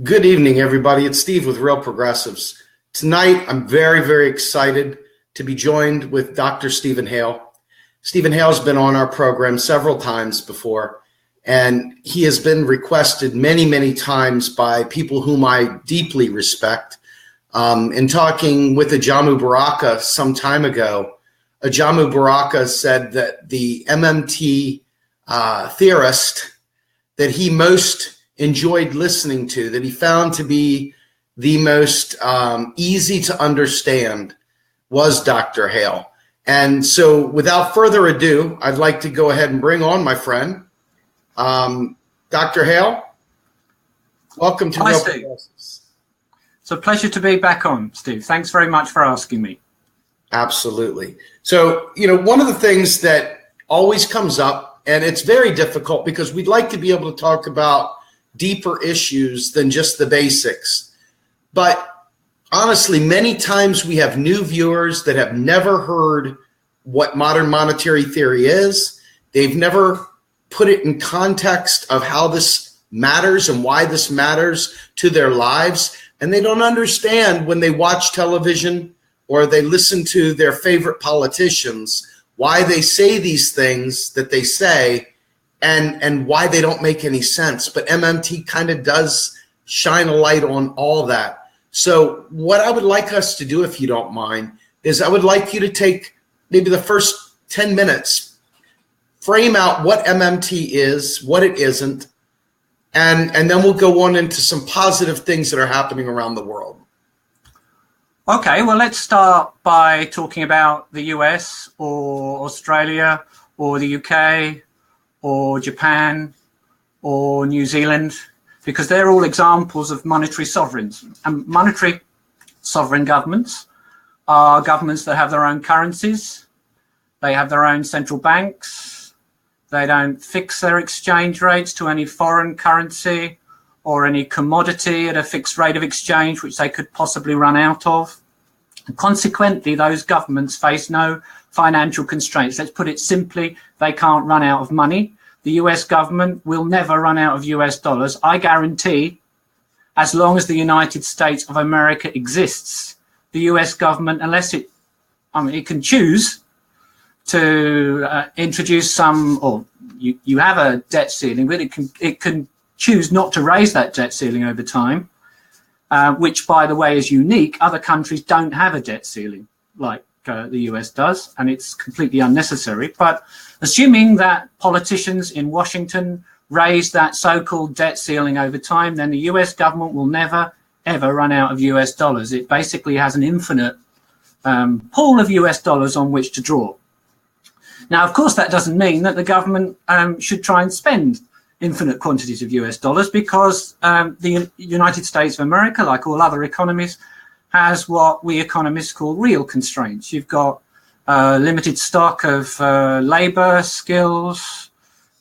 Good evening, everybody. It's Steve with Real Progressives. Tonight, I'm very, very excited to be joined with Dr. Stephen Hale. Stephen Hale's been on our program several times before, and he has been requested many, many times by people whom I deeply respect. In talking with Ajamu Baraka some time ago, Ajamu Baraka said that the MMT theorist that he most enjoyed listening to, that he found to be the most easy to understand, was Dr. Hale. And so without further ado, I'd like to go ahead and bring on my friend, Dr. Hale. Welcome to Real Progressives. It's a pleasure to be back on, Steve. Thanks very much for asking me. Absolutely. So, one of the things that always comes up, and it's very difficult because we'd like to be able to talk about deeper issues than just the basics. But honestly, many times we have new viewers that have never heard what modern monetary theory is. They've never put it in context of how this matters and why this matters to their lives. And they don't understand when they watch television or they listen to their favorite politicians, why they say these things that they say and why they don't make any sense. But MMT kind of does shine a light on all that. So what I would like us to do, if you don't mind, is I would like you to take maybe the first 10 minutes, frame out what MMT is, what it isn't, and then we'll go on into some positive things that are happening around the world. Okay, well, let's start by talking about the US or Australia or the UK or Japan or New Zealand, because they're all examples of monetary sovereigns. And monetary sovereign governments are governments that have their own currencies, they have their own central banks, they don't fix their exchange rates to any foreign currency or any commodity at a fixed rate of exchange which they could possibly run out of. And consequently, those governments face no financial constraints. Let's put it simply, they can't run out of money. The US government will never run out of US dollars. I guarantee, as long as the United States of America exists, the US government, unless it can choose to introduce some, or you have a debt ceiling, but it can choose not to raise that debt ceiling over time, which, by the way, is unique. Other countries don't have a debt ceiling like the US does, and it's completely unnecessary. But assuming that politicians in Washington raise that so-called debt ceiling over time, then the US government will never, ever run out of US dollars. It basically has an infinite pool of US dollars on which to draw. Now, of course, that doesn't mean that the government should try and spend infinite quantities of US dollars, because the United States of America, like all other economies, has what we economists call real constraints. You've got limited stock of labor, skills,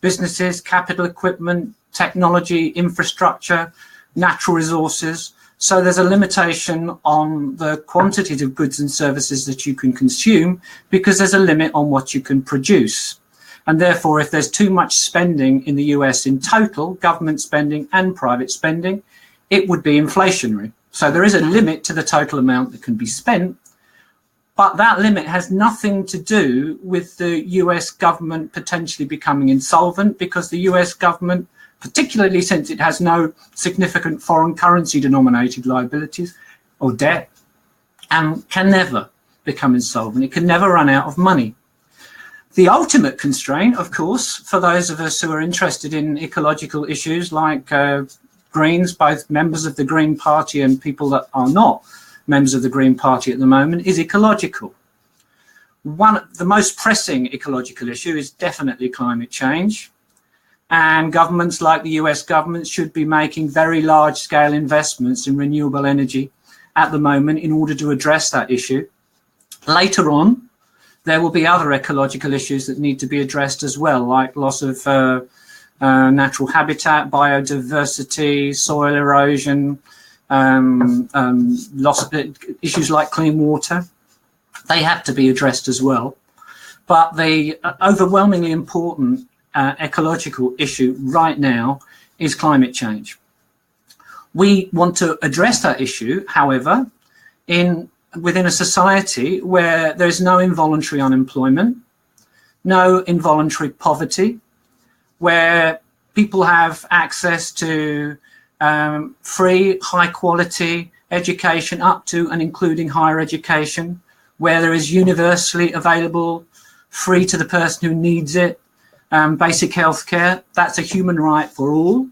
businesses, capital equipment, technology, infrastructure, natural resources. So there's a limitation on the quantities of goods and services that you can consume, because there's a limit on what you can produce. And therefore, if there's too much spending in the US in total, government spending and private spending, it would be inflationary. So there is a limit to the total amount that can be spent, but that limit has nothing to do with the US government potentially becoming insolvent, because the US government, particularly since it has no significant foreign currency denominated liabilities or debt, can never become insolvent. It can never run out of money. The ultimate constraint, of course, for those of us who are interested in ecological issues like Greens, both members of the Green Party and people that are not members of the Green Party at the moment, is ecological. The most pressing ecological issue is definitely climate change. And governments like the US government should be making very large-scale investments in renewable energy at the moment in order to address that issue. Later on, there will be other ecological issues that need to be addressed as well, like loss of natural habitat, biodiversity, soil erosion, issues like clean water. They have to be addressed as well. But the overwhelmingly important ecological issue right now is climate change. We want to address that issue, however, within a society where there's no involuntary unemployment, no involuntary poverty, where people have access to free, high-quality education up to and including higher education, where there is universally available, free to the person who needs it, basic health care. That's a human right for all,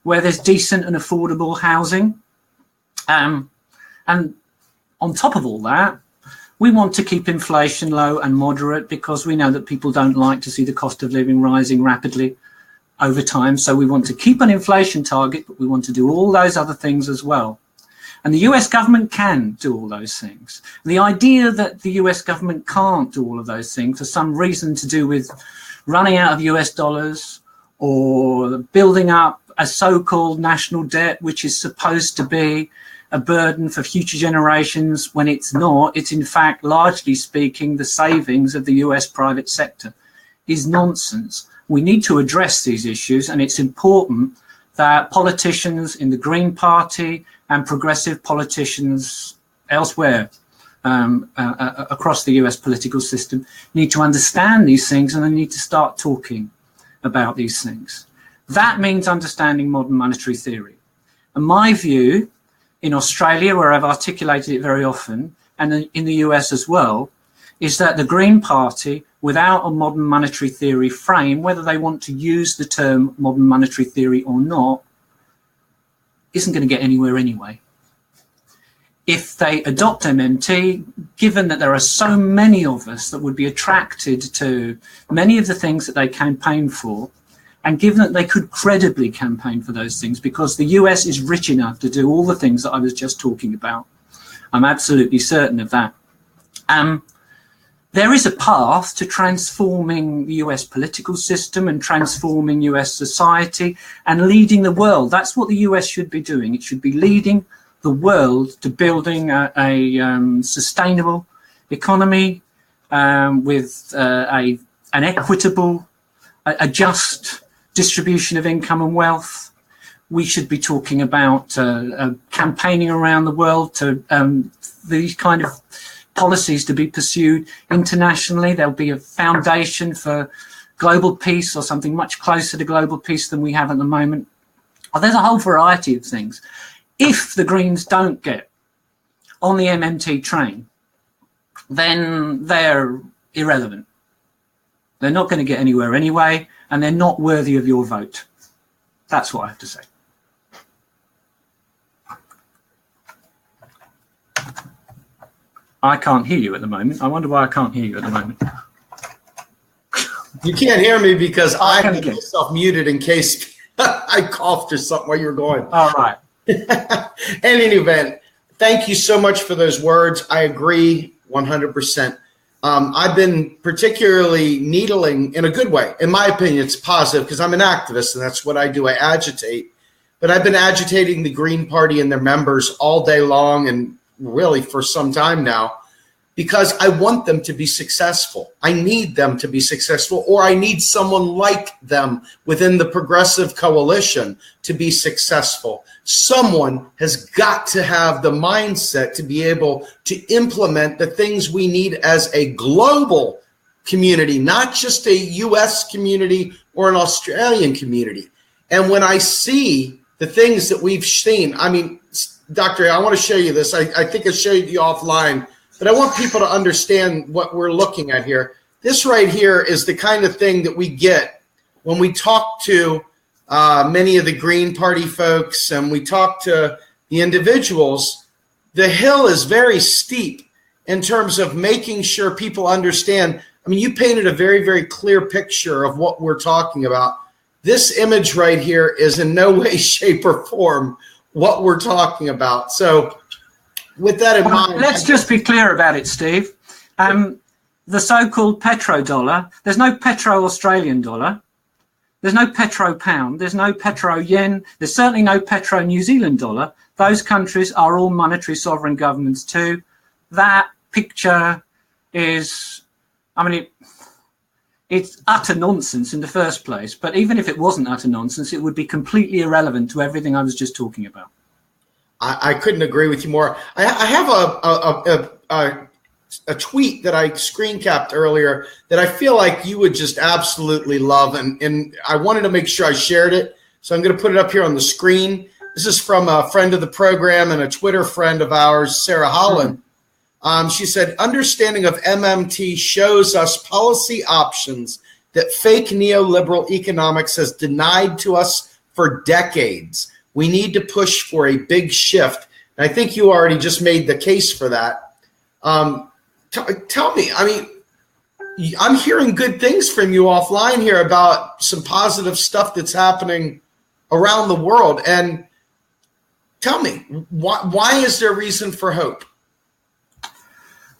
where there's decent and affordable housing. And on top of all that, we want to keep inflation low and moderate because we know that people don't like to see the cost of living rising rapidly over time. So we want to keep an inflation target, but we want to do all those other things as well. And the US government can do all those things. The idea that the US government can't do all of those things for some reason to do with running out of US dollars or building up a so-called national debt, which is supposed to be a burden for future generations when it's not. It's in fact, largely speaking, the savings of the US private sector, is nonsense. We need to address these issues, and it's important that politicians in the Green Party and progressive politicians elsewhere across the US political system need to understand these things, and they need to start talking about these things. That means understanding modern monetary theory. And my view, in Australia, where I've articulated it very often, and in the US as well, is that the Green Party, without a modern monetary theory frame, whether they want to use the term modern monetary theory or not, isn't going to get anywhere anyway. If they adopt MMT, given that there are so many of us that would be attracted to many of the things that they campaign for, and given that they could credibly campaign for those things, because the US is rich enough to do all the things that I was just talking about, I'm absolutely certain of that. There is a path to transforming the US political system and transforming US society and leading the world. That's what the US should be doing. It should be leading the world to building a sustainable economy with an equitable, a just distribution of income and wealth. We should be talking about campaigning around the world to these kind of policies to be pursued internationally. There'll be a foundation for global peace or something much closer to global peace than we have at the moment. There's a whole variety of things. If the Greens don't get on the MMT train, then they're irrelevant. They're not going to get anywhere anyway, and they're not worthy of your vote. That's what I have to say. I can't hear you at the moment. I wonder why I can't hear you at the moment. You can't hear me because I had myself muted in case I coughed or something while you were going. All right. In any event, thank you so much for those words. I agree 100%. I've been particularly needling in a good way. In my opinion, it's positive because I'm an activist and that's what I do. I agitate. But I've been agitating the Green Party and their members all day long and really for some time now because I want them to be successful. I need them to be successful, or I need someone like them within the progressive coalition to be successful. Someone has got to have the mindset to be able to implement the things we need as a global community, not just a US community or an Australian community. And when I see the things that we've seen, I mean, Doctor, I want to show you this. I think I showed you offline, but I want people to understand what we're looking at here. This right here is the kind of thing that we get when we talk to many of the Green Party folks and we talk to the individuals. The hill is very steep in terms of making sure people understand. I mean, you painted a very, very clear picture of what we're talking about. This image right here is in no way, shape, or form what we're talking about. So with that in mind, let's just be clear about it, Steve. The so-called petrodollar, there's no petro-Australian dollar. There's no petro-pound. There's no petro-yen. There's certainly no petro-New Zealand dollar. Those countries are all monetary sovereign governments too. That picture is, I mean, it's utter nonsense in the first place. But even if it wasn't utter nonsense, it would be completely irrelevant to everything I was just talking about. I couldn't agree with you more. I have a tweet that I screen capped earlier that I feel like you would just absolutely love, and I wanted to make sure I shared it, so I'm going to put it up here on the screen. This is from a friend of the program and a Twitter friend of ours, Sarah Holland. She said, understanding of MMT shows us policy options that fake neoliberal economics has denied to us for decades. We need to push for a big shift. And I think you already just made the case for that. Tell me, I mean, I'm hearing good things from you offline here about some positive stuff that's happening around the world. And tell me, why is there reason for hope?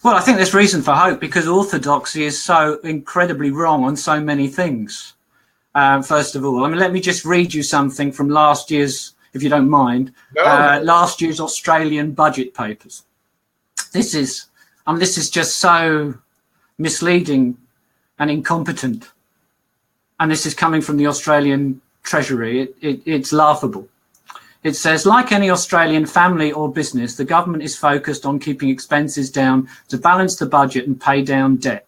Well, I think there's reason for hope because orthodoxy is so incredibly wrong on so many things. First of all, I mean, let me just read you something from last year's, if you don't mind, last year's Australian budget papers. This is just so misleading and incompetent. And this is coming from the Australian Treasury. It's laughable. It says, like any Australian family or business, the government is focused on keeping expenses down to balance the budget and pay down debt.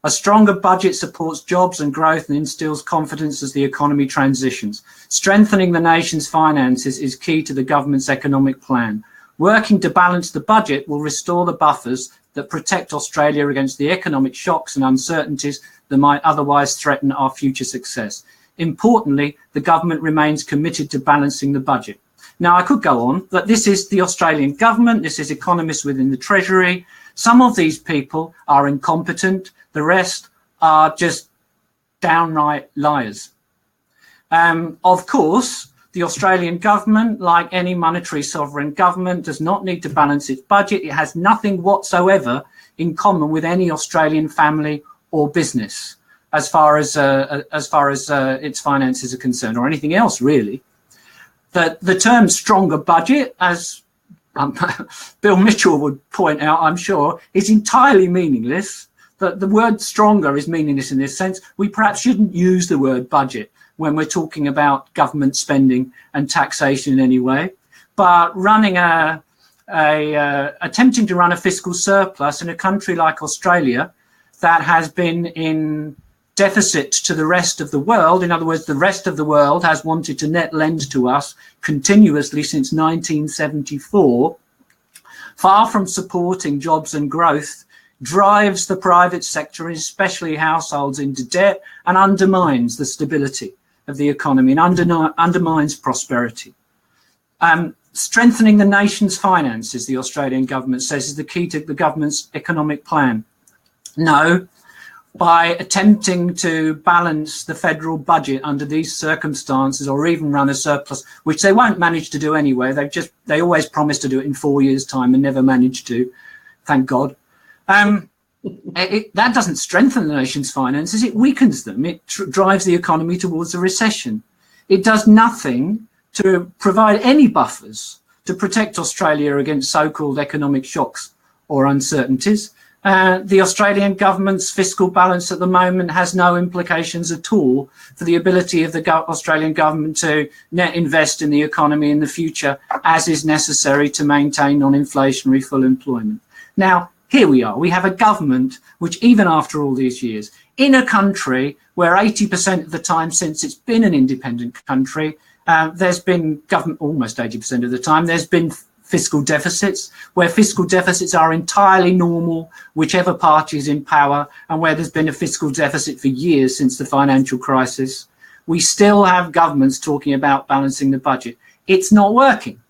A stronger budget supports jobs and growth and instills confidence as the economy transitions. Strengthening the nation's finances is key to the government's economic plan. Working to balance the budget will restore the buffers that protect Australia against the economic shocks and uncertainties that might otherwise threaten our future success. Importantly, the government remains committed to balancing the budget. Now, I could go on, but this is the Australian government. This is economists within the Treasury. Some of these people are incompetent. The rest are just downright liars. Of course, the Australian government, like any monetary sovereign government, does not need to balance its budget. It has nothing whatsoever in common with any Australian family or business as far as its finances are concerned, or anything else really. The term stronger budget, as Bill Mitchell would point out, I'm sure, is entirely meaningless. The word stronger is meaningless in this sense. We perhaps shouldn't use the word budget when we're talking about government spending and taxation in any way. But attempting to run a fiscal surplus in a country like Australia that has been in deficit to the rest of the world, in other words, the rest of the world has wanted to net lend to us continuously since 1974, far from supporting jobs and growth, drives the private sector, and especially households, into debt and undermines the stability of the economy and undermines prosperity. Strengthening the nation's finances, the Australian government says, is the key to the government's economic plan. No, by attempting to balance the federal budget under these circumstances, or even run a surplus, which they won't manage to do anyway. They always promise to do it in 4 years' time and never manage to, thank God. That doesn't strengthen the nation's finances, it weakens them. It drives the economy towards a recession. It does nothing to provide any buffers to protect Australia against so-called economic shocks or uncertainties. The Australian government's fiscal balance at the moment has no implications at all for the ability of the Australian government to net invest in the economy in the future, as is necessary to maintain non-inflationary full employment. Now, here we are. We have a government which, even after all these years, in a country where 80% of the time since it's been an independent country, there's been government, almost 80% of the time, there's been fiscal deficits, where fiscal deficits are entirely normal, whichever party is in power, and where there's been a fiscal deficit for years since the financial crisis. We still have governments talking about balancing the budget. It's not working.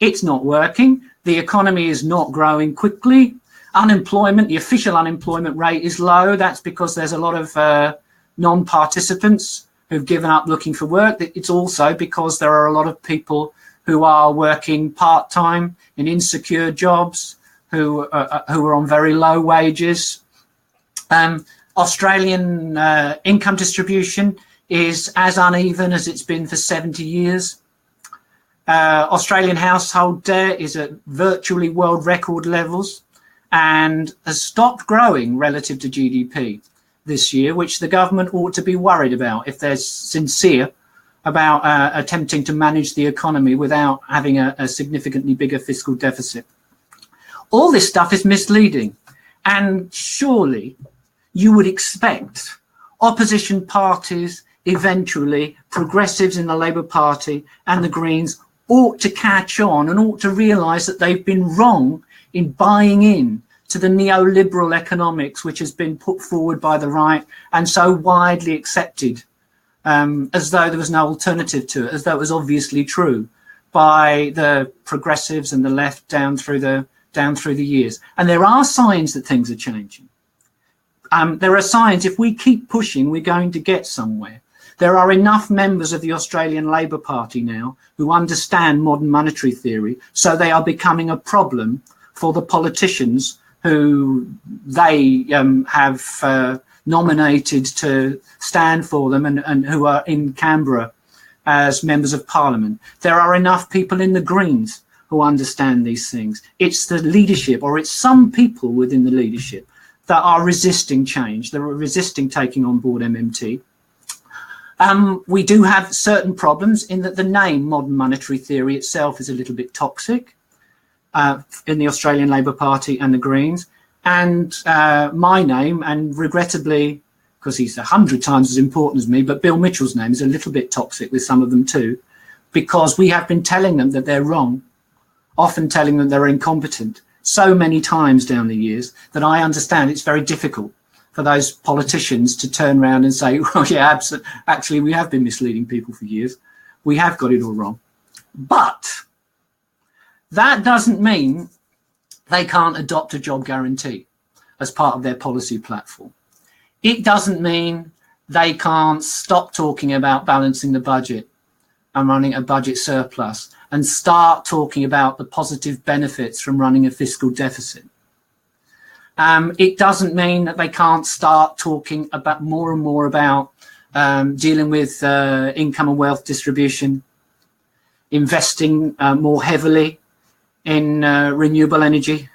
It's not working. The economy is not growing quickly. Unemployment, the official unemployment rate is low. That's because there's a lot of non-participants who've given up looking for work. It's also because there are a lot of people who are working part-time in insecure jobs, who are on very low wages. Australian income distribution is as uneven as it's been for 70 years. Australian household debt is at virtually world record levels and has stopped growing relative to GDP this year, which the government ought to be worried about if they're sincere about attempting to manage the economy without having a significantly bigger fiscal deficit. All this stuff is misleading. And surely you would expect opposition parties, eventually progressives in the Labour Party and the Greens, ought to catch on and ought to realise that they've been wrong in buying in to the neoliberal economics which has been put forward by the right and so widely accepted, as though there was no alternative to it, as though it was obviously true by the progressives and the left down through the years. And there are signs that things are changing. There are signs, if we keep pushing, we're going to get somewhere. There are enough members of the Australian Labour Party now who understand modern monetary theory, so they are becoming a problem for the politicians who they have nominated to stand for them and who are in Canberra as members of Parliament. There are enough people in the Greens who understand these things. It's the leadership, or it's some people within the leadership that are resisting change, that are resisting taking on board MMT. We do have certain problems in that the name modern monetary theory itself is a little bit toxic in the Australian Labour Party and the Greens. And my name, and regrettably, because he's 100 times as important as me, but Bill Mitchell's name is a little bit toxic with some of them too, because we have been telling them that they're wrong, often telling them they're incompetent so many times down the years that I understand it's very difficult for those politicians to turn around and say, well, yeah, actually, we have been misleading people for years. We have got it all wrong. But that doesn't mean they can't adopt a job guarantee as part of their policy platform. It doesn't mean they can't stop talking about balancing the budget and running a budget surplus and start talking about the positive benefits from running a fiscal deficit. It doesn't mean that they can't start talking about more and more about dealing with income and wealth distribution, investing more heavily in renewable energy,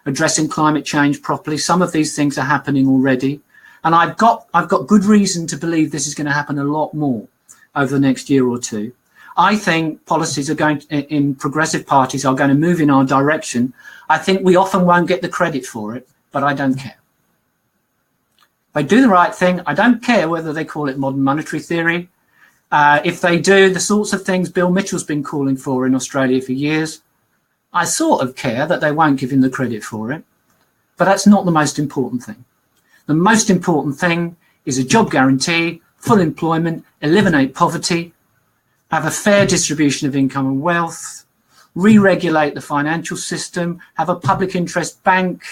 addressing climate change properly. Some of these things are happening already. And I've got good reason to believe this is going to happen a lot more over the next year or two. I think policies are going to, in progressive parties are going to move in our direction. I think we often won't get the credit for it, but I don't care. They do the right thing. I don't care whether they call it modern monetary theory. If they do the sorts of things Bill Mitchell's been calling for in Australia for years, I sort of care that they won't give him the credit for it. But that's not the most important thing. The most important thing is a job guarantee, full employment, eliminate poverty, have a fair distribution of income and wealth, re-regulate the financial system, have a public interest bank,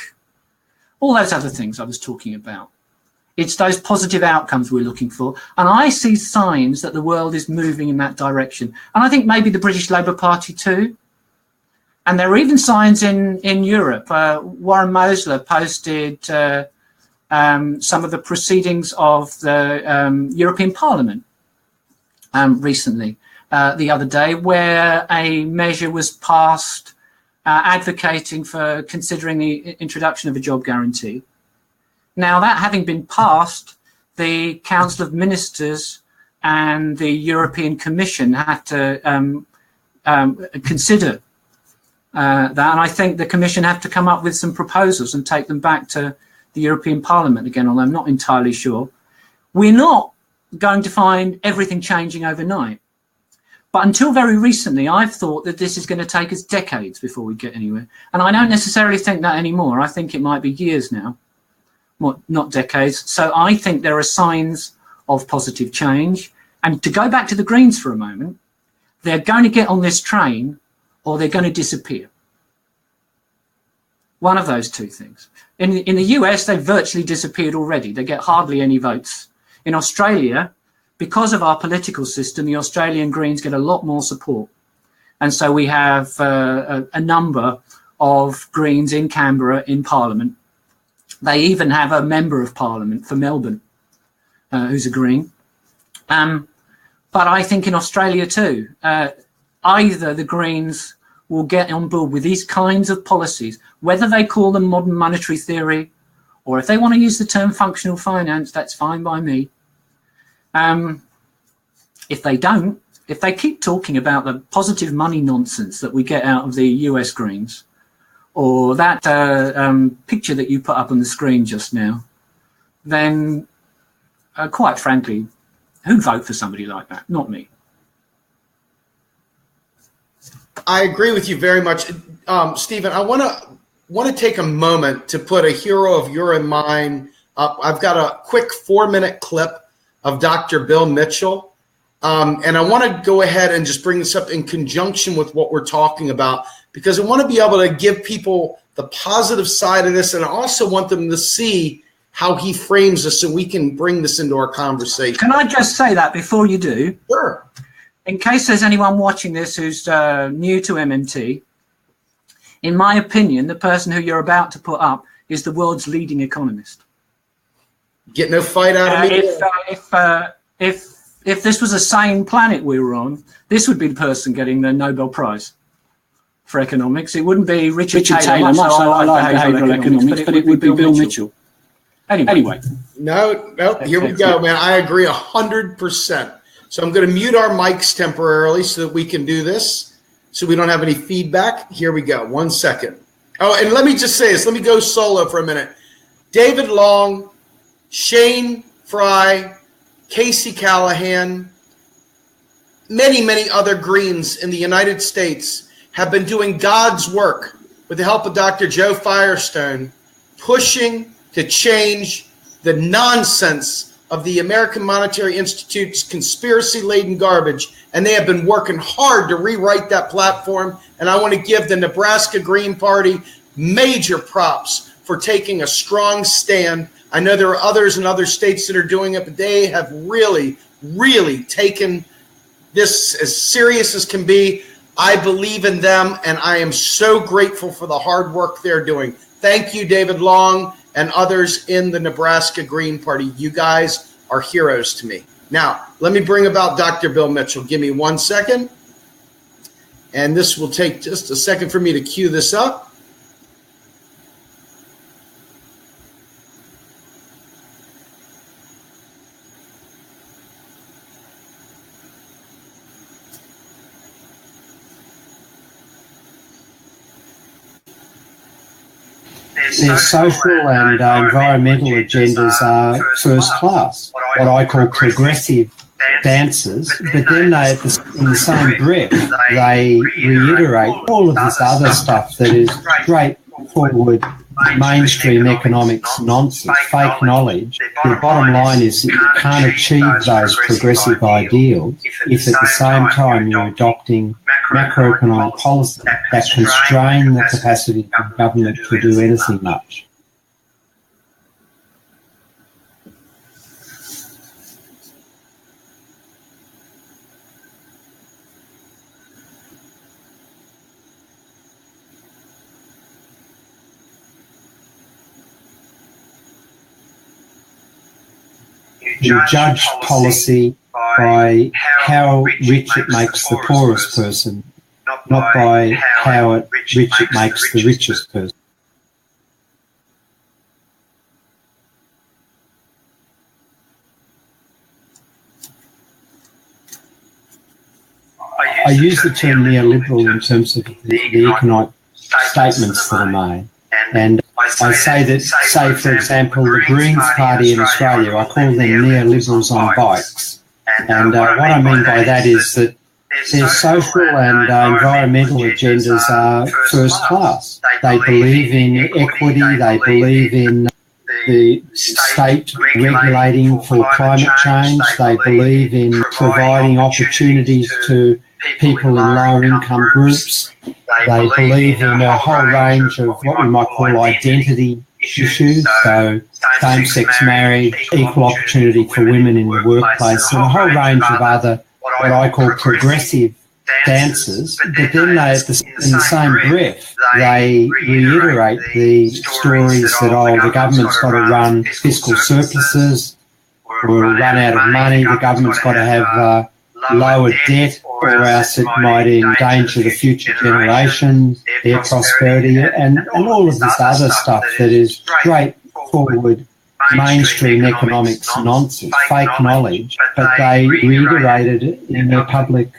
all those other things I was talking about. It's those positive outcomes we're looking for. And I see signs that the world is moving in that direction. And I think maybe the British Labour Party too. And there are even signs in Europe. Warren Mosler posted some of the proceedings of the European Parliament recently, the other day, where a measure was passed advocating for considering the introduction of a job guarantee. Now, that having been passed, the Council of Ministers and the European Commission had to consider that. And I think the Commission have to come up with some proposals and take them back to the European Parliament again, although I'm not entirely sure. We're not going to find everything changing overnight. But until very recently, I've thought that this is going to take us decades before we get anywhere. And I don't necessarily think that anymore. I think it might be years now, not decades. So I think there are signs of positive change. And to go back to the Greens for a moment, they're going to get on this train or they're going to disappear. One of those two things. In the US, they've virtually disappeared already. They get hardly any votes. In Australia, because of our political system, the Australian Greens get a lot more support. And so we have a number of Greens in Canberra in Parliament. They even have a member of Parliament for Melbourne who's a Green. But I think in Australia too, either the Greens will get on board with these kinds of policies, whether they call them modern monetary theory, or if they want to use the term functional finance, that's fine by me. If they don't, if they keep talking about the positive money nonsense that we get out of the US Greens, or that picture that you put up on the screen just now, then quite frankly, who'd vote for somebody like that? Not me. I agree with you very much. Stephen, I want to take a moment to put a hero of your and mine up. I've got a quick 4-minute clip of Dr. Bill Mitchell. And I want to go ahead and just bring this up in conjunction with what we're talking about, because I want to be able to give people the positive side of this, and I also want them to see how he frames this so we can bring this into our conversation. Can I just say that before you do? Sure. In case there's anyone watching this who's new to MMT, in my opinion, the person who you're about to put up is the world's leading economist. Get no fight out of me. If this was a sane planet we were on, this would be the person getting the Nobel Prize for economics. It wouldn't be Richard Taylor, much though I like behavioral economics, but it would be Bill Mitchell. Anyway. No, here we go, man. I agree 100%. So I'm going to mute our mics temporarily so that we can do this, so we don't have any feedback. Here we go. 1 second. Oh, and let me just say this. Let me go solo for a minute. David Long, Shane Fry, Casey Callahan, many, many other Greens in the United States have been doing God's work with the help of Dr. Joe Firestone, pushing to change the nonsense of the American Monetary Institute's conspiracy-laden garbage, and they have been working hard to rewrite that platform. And I want to give the Nebraska Green Party major props for taking a strong stand. I know there are others in other states that are doing it, but they have really, really taken this as serious as can be. I believe in them, and I am so grateful for the hard work they're doing. Thank you, David Long and others in the Nebraska Green Party. You guys are heroes to me. Now, let me bring about Dr. Bill Mitchell. Give me 1 second. And this will take just a second for me to cue this up. Their social and environmental agendas are first class, what I call progressive dances, but then in the same breath, they reiterate all of this other stuff that is straightforward mainstream economics nonsense, fake knowledge. The bottom line is that you can't achieve those progressive ideals if at the same time you're adopting macroeconomic policies that constrain the capacity of government to do anything much. You judge policy by how rich it makes the poorest person, not by how rich it makes the richest person. I use the term neoliberal in terms of the economic statements that are made. And I say that, say, for example, the Greens Party in Australia, I call them neoliberals on bikes. And what I mean by that is that their social and environmental agendas are first class. They believe in equity, they believe in the state regulating for climate change, they believe in providing opportunities to people in lower income groups. They believe in a whole range of what we might call identity issues, so same-sex marriage, equal opportunity for women in the workplace, and a whole range of other what I call progressive dances. But then they, in the same breath, they reiterate the stories that, the government's got to run fiscal surpluses, we'll run out of money, the government's got to have lower debt, or else it might endanger the future generations, their prosperity, and all of this other stuff that is straightforward mainstream economics nonsense, fake knowledge, but they reiterated it in their public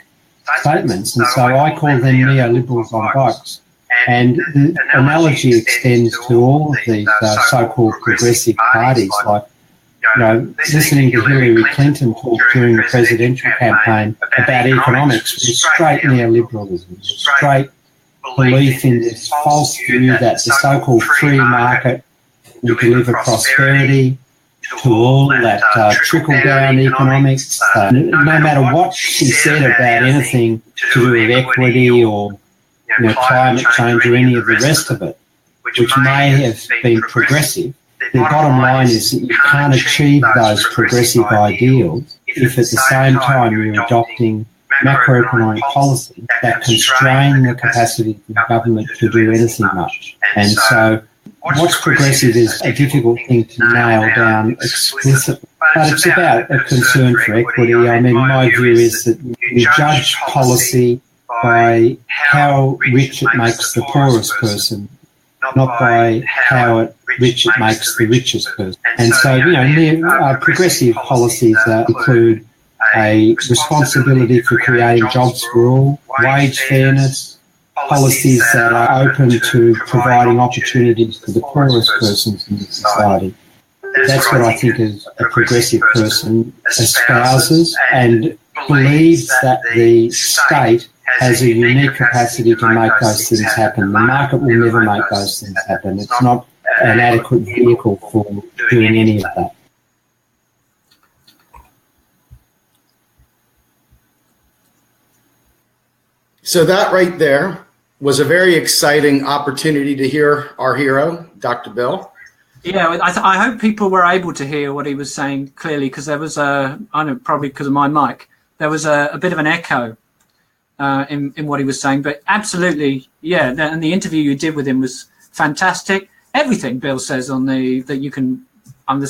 statements. And so I call them neoliberals on bikes. And the analogy extends to all of these so-called progressive parties, like, listening to Hillary Clinton talk during the presidential campaign about economics was straight neoliberalism, straight belief in this false view that the so-called free market will deliver prosperity to all, that trickle-down economics, no matter what she said about anything to do with equity or climate change or any of the rest of it, which may have been progressive. The bottom line is that you can't achieve those progressive ideals if at the same time you're adopting macroeconomic policy that constrain the capacity of the government to do anything much. And so what's progressive is a difficult thing to nail down explicitly. But it's about a concern for equity. I mean, my view is that we judge policy by how rich it makes the poorest person, not by how rich it makes the richest person. And so, progressive policies include a responsibility for creating jobs for all, wage fairness, policies that are open to providing opportunities to the poorest persons in society. That's what I think is a progressive person espouses and believes that the state has a unique capacity to make those things happen. The market will never make those things happen. It's not an adequate vehicle for doing any of that. So that right there was a very exciting opportunity to hear our hero, Dr. Bill. Yeah, I hope people were able to hear what he was saying clearly, because there was probably because of my mic, there was a bit of an echo in what he was saying. But absolutely, yeah, and the interview you did with him was fantastic. Everything Bill says on there's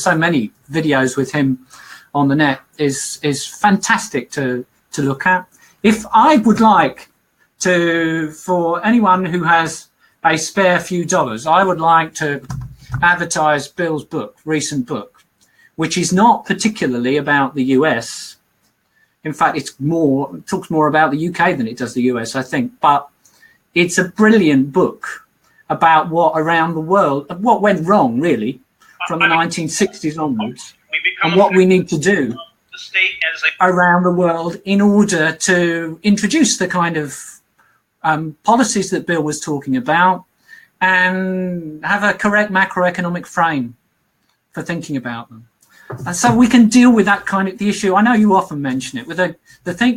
so many videos with him on the net is fantastic to look at. If I would like to, for anyone who has a spare few dollars, I would like to advertise Bill's recent book, which is not particularly about the US. In fact, it talks more about the UK than it does the US, I think. But it's a brilliant book about what went wrong, really, from the 1960s onwards, and what we need to do around the world in order to introduce the kind of policies that Bill was talking about and have a correct macroeconomic frame for thinking about them. And so we can deal with that kind of the issue. I know you often mention it with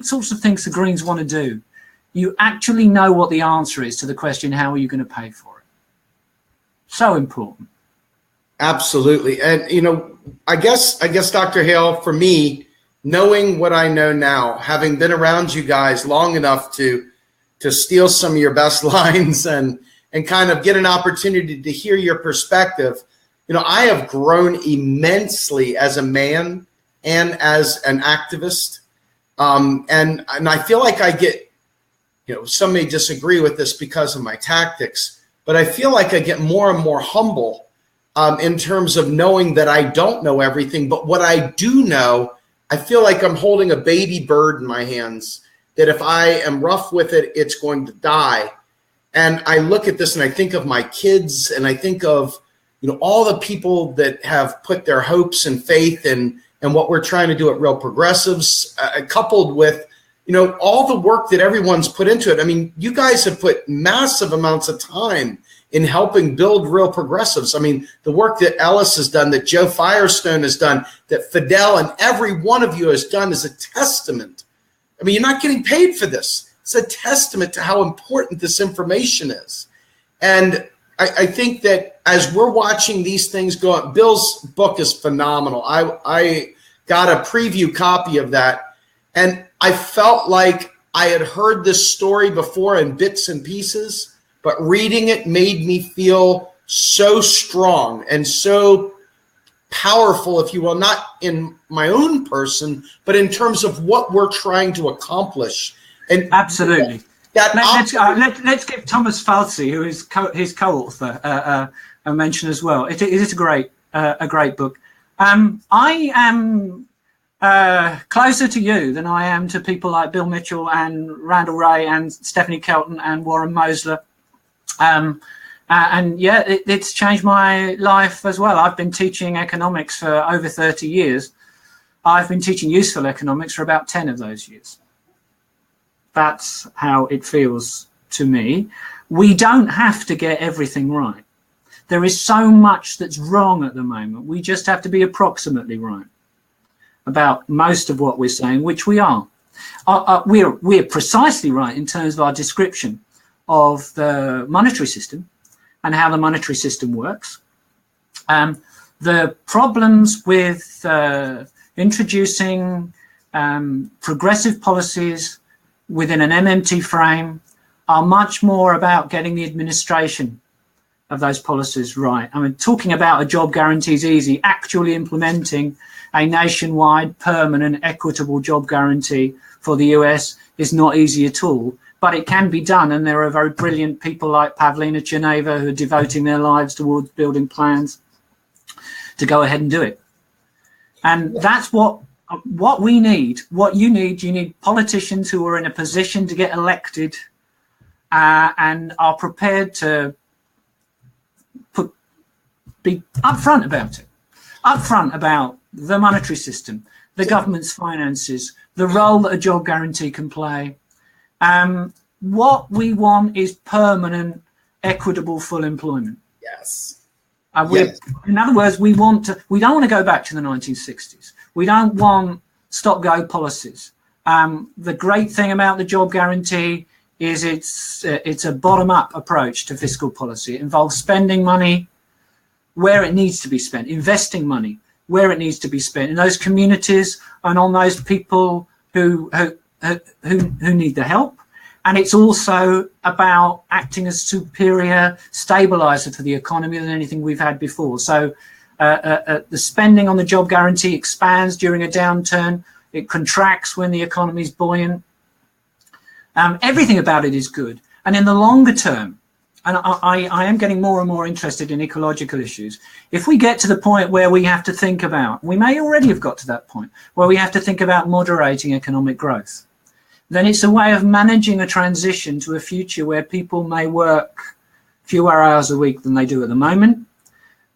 sorts of things the Greens want to do. You actually know what the answer is to the question, how are you going to pay for it? So important. Absolutely. And, I guess, Dr. Hale, for me, knowing what I know now, having been around you guys long enough to steal some of your best lines and kind of get an opportunity to hear your perspective, I have grown immensely as a man and as an activist. And I feel like I get, some may disagree with this because of my tactics, but I feel like I get more and more humble in terms of knowing that I don't know everything. But what I do know, I feel like I'm holding a baby bird in my hands, that if I am rough with it, it's going to die. And I look at this and I think of my kids, and I think of, all the people that have put their hopes and faith in what we're trying to do at Real Progressives, coupled with, all the work that everyone's put into it. I mean, you guys have put massive amounts of time in helping build Real Progressives. I mean, the work that Ellis has done, that Joe Firestone has done, that Fidel and every one of you has done is a testament. I mean, you're not getting paid for this. It's a testament to how important this information is. And I think that as we're watching these things go up, Bill's book is phenomenal. I got a preview copy of that, and I felt like I had heard this story before in bits and pieces, but reading it made me feel so strong and so powerful, if you will, not in my own person, but in terms of what we're trying to accomplish. And absolutely. Let's give Thomas Falsey, who is his co-author, a mention as well. It is a great book. I am closer to you than I am to people like Bill Mitchell and Randall Wray and Stephanie Kelton and Warren Mosler. And yeah, it's changed my life as well. I've been teaching economics for over 30 years. I've been teaching useful economics for about 10 of those years. That's how it feels to me. We don't have to get everything right. There is so much that's wrong at the moment. We just have to be approximately right about most of what we're saying, which we are. We're precisely right in terms of our description of the monetary system and how the monetary system works. The problems with introducing progressive policies within an MMT frame are much more about getting the administration of those policies right. I mean, talking about a job guarantee is easy. Actually implementing a nationwide, permanent, equitable job guarantee for the US is not easy at all, but it can be done. And there are very brilliant people like Pavlina Geneva who are devoting their lives towards building plans to go ahead and do it. And that's what we need. What you need politicians who are in a position to get elected and are prepared to be upfront about it, upfront about the monetary system, the government's finances, the role that a job guarantee can play. What we want is permanent, equitable, full employment. Yes. Yes. In other words, we don't want to go back to the 1960s. We don't want stop-go policies. The great thing about the job guarantee is it's a bottom-up approach to fiscal policy. It involves spending money where it needs to be spent, investing money where it needs to be spent in those communities and on those people who need the help. And it's also about acting as superior stabilizer to the economy than anything we've had before. So the spending on the job guarantee expands during a downturn. It contracts when the economy is buoyant. Everything about it is good. And in the longer term, and I am getting more and more interested in ecological issues. If we get to the point where we have to think about, we may already have got to that point, where we have to think about moderating economic growth, then it's a way of managing a transition to a future where people may work fewer hours a week than they do at the moment.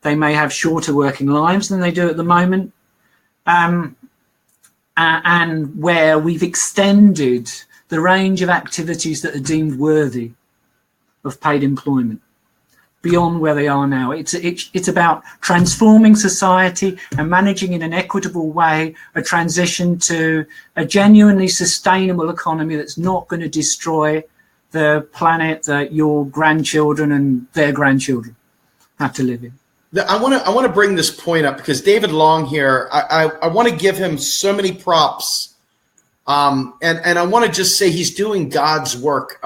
They may have shorter working lives than they do at the moment. And where we've extended the range of activities that are deemed worthy of paid employment beyond where they are now. It's about transforming society and managing in an equitable way a transition to a genuinely sustainable economy that's not going to destroy the planet that your grandchildren and their grandchildren have to live in. I want to bring this point up because David Long here, I want to give him so many props. And I want to just say he's doing God's work.